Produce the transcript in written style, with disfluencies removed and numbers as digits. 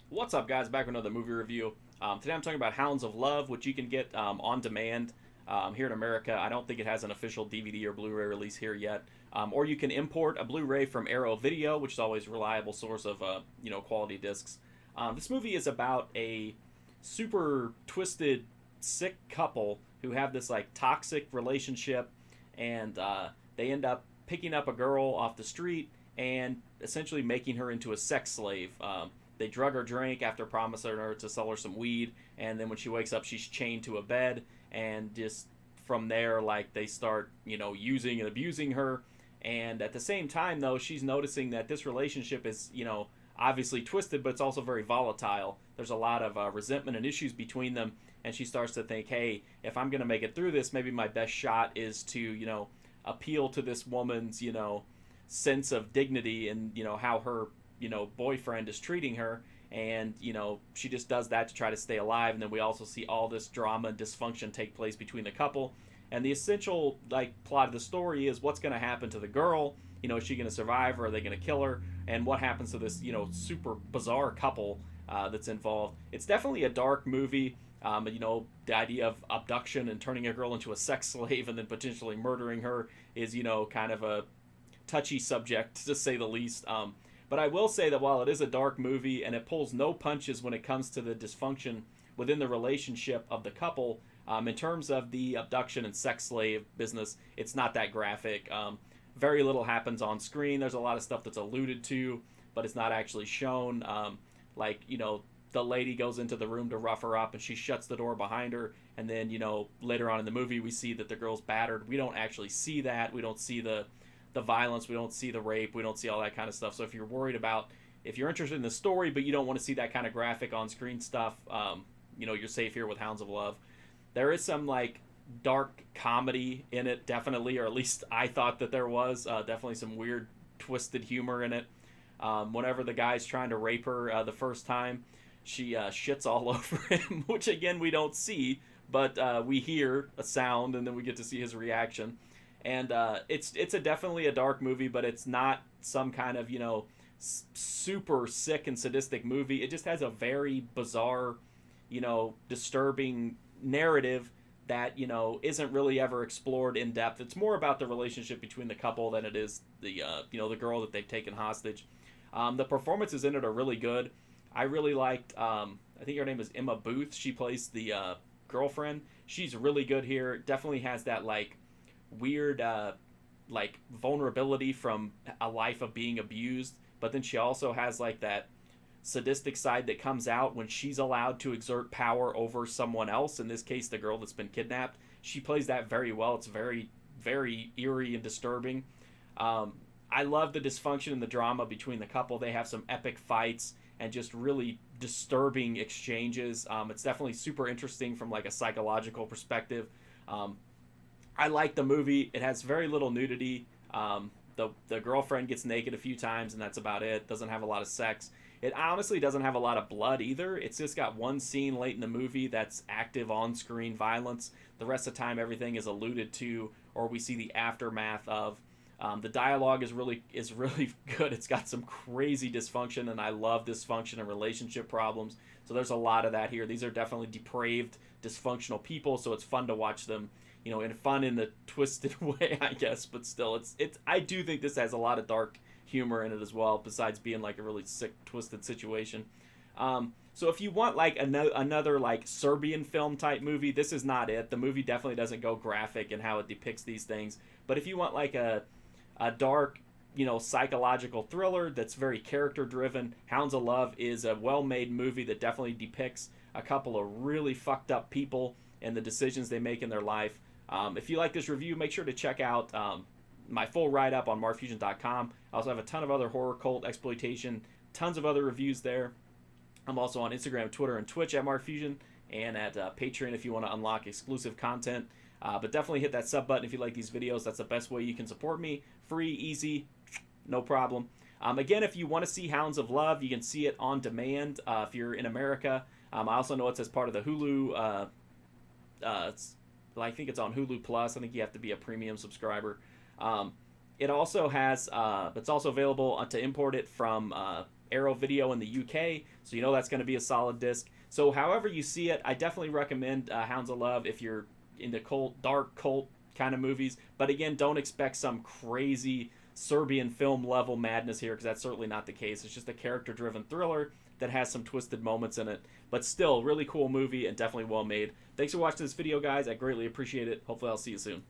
What's up, guys? Back with another movie review. Today I'm talking about Hounds of Love, which you can get on demand here in America. I don't think it has an official DVD or Blu-ray release here yet. Or you can import a Blu-ray from Arrow Video, which is always a reliable source of quality discs. This movie is about a super twisted, sick couple who have this like toxic relationship, and they end up picking up a girl off the street and essentially making her into a sex slave. They drug her drink after promising her to sell her some weed, and then when she wakes up, she's chained to a bed, and just from there, like they start, using and abusing her. And at the same time, though, she's noticing that this relationship is, obviously twisted, but it's also very volatile. There's a lot of resentment and issues between them, and she starts to think, hey, if I'm gonna make it through this, maybe my best shot is to, appeal to this woman's, sense of dignity and how her boyfriend is treating her, and she just does that to try to stay alive. And then we also see all this drama and dysfunction take place between the couple, and the essential like plot of the story is what's going to happen to the girl. Is she going to survive, or are they going to kill her, and what happens to this super bizarre couple that's involved. It's definitely a dark movie. The idea of abduction and turning a girl into a sex slave and then potentially murdering her is kind of a touchy subject, to say the least. But I will say that while it is a dark movie and it pulls no punches when it comes to the dysfunction within the relationship of the couple, in terms of the abduction and sex slave business, it's not that graphic. Very little happens on screen. There's a lot of stuff that's alluded to, but it's not actually shown. The lady goes into the room to rough her up and she shuts the door behind her. And then, later on in the movie, we see that the girl's battered. We don't actually see that. We don't see the violence, we don't see the rape, we don't see all that kind of stuff. So if you're worried about, if you're interested in the story but you don't want to see that kind of graphic on screen stuff, you're safe here with Hounds of Love. There is some like dark comedy in it, definitely, or at least I thought that there was. Definitely some weird twisted humor in it. Whenever the guy's trying to rape her the first time, she shits all over him, which again we don't see, but we hear a sound and then we get to see his reaction. And it's definitely a dark movie, but it's not some kind of super sick and sadistic movie. It just has a very bizarre, disturbing narrative that isn't really ever explored in depth. It's more about the relationship between the couple than it is the girl that they've taken hostage. The performances in it are really good. I really liked. I think her name is Emma Booth. She plays the girlfriend. She's really good here. Definitely has that like weird vulnerability from a life of being abused, but then she also has like that sadistic side that comes out when she's allowed to exert power over someone else, in this case the girl that's been kidnapped. She plays that very well. It's very, very eerie and disturbing. I love the dysfunction and the drama between the couple. They have some epic fights and just really disturbing exchanges. It's definitely super interesting from like a psychological perspective. I like the movie. It has very little nudity. The girlfriend gets naked a few times, and that's about it. Doesn't have a lot of sex. It honestly doesn't have a lot of blood either. It's just got one scene late in the movie that's active on-screen violence. The rest of the time, everything is alluded to, or we see the aftermath of. The dialogue is really good. It's got some crazy dysfunction, and I love dysfunction and relationship problems. So there's a lot of that here. These are definitely depraved, dysfunctional people. So it's fun to watch them. In the twisted way, I guess, but still, it's. I do think this has a lot of dark humor in it as well, besides being like a really sick, twisted situation. So if you want like another like Serbian film type movie, this is not it. The movie definitely doesn't go graphic in how it depicts these things. But if you want like a dark, psychological thriller that's very character driven, Hounds of Love is a well-made movie that definitely depicts a couple of really fucked up people and the decisions they make in their life. If you like this review, make sure to check out my full write-up on marfusion.com. I also have a ton of other horror, cult, exploitation, tons of other reviews there. I'm also on Instagram, Twitter, and Twitch at marfusion, and at Patreon if you want to unlock exclusive content. But definitely hit that sub button if you like these videos. That's the best way you can support me. Free, easy, no problem. Again, if you want to see Hounds of Love, you can see it on demand if you're in America. I also know it's as part of the Hulu. I think it's on Hulu Plus. I think you have to be a premium subscriber. It also has. It's also available to import it from Arrow Video in the UK, so you know that's going to be a solid disc. So however you see it, I definitely recommend Hounds of Love if you're into dark cult kind of movies. But again, don't expect some crazy Serbian film level madness here, because that's certainly not the case. It's just a character driven thriller that has some twisted moments in it, but still really cool movie and definitely well made. Thanks for watching this video, guys. I greatly appreciate it. Hopefully I'll see you soon.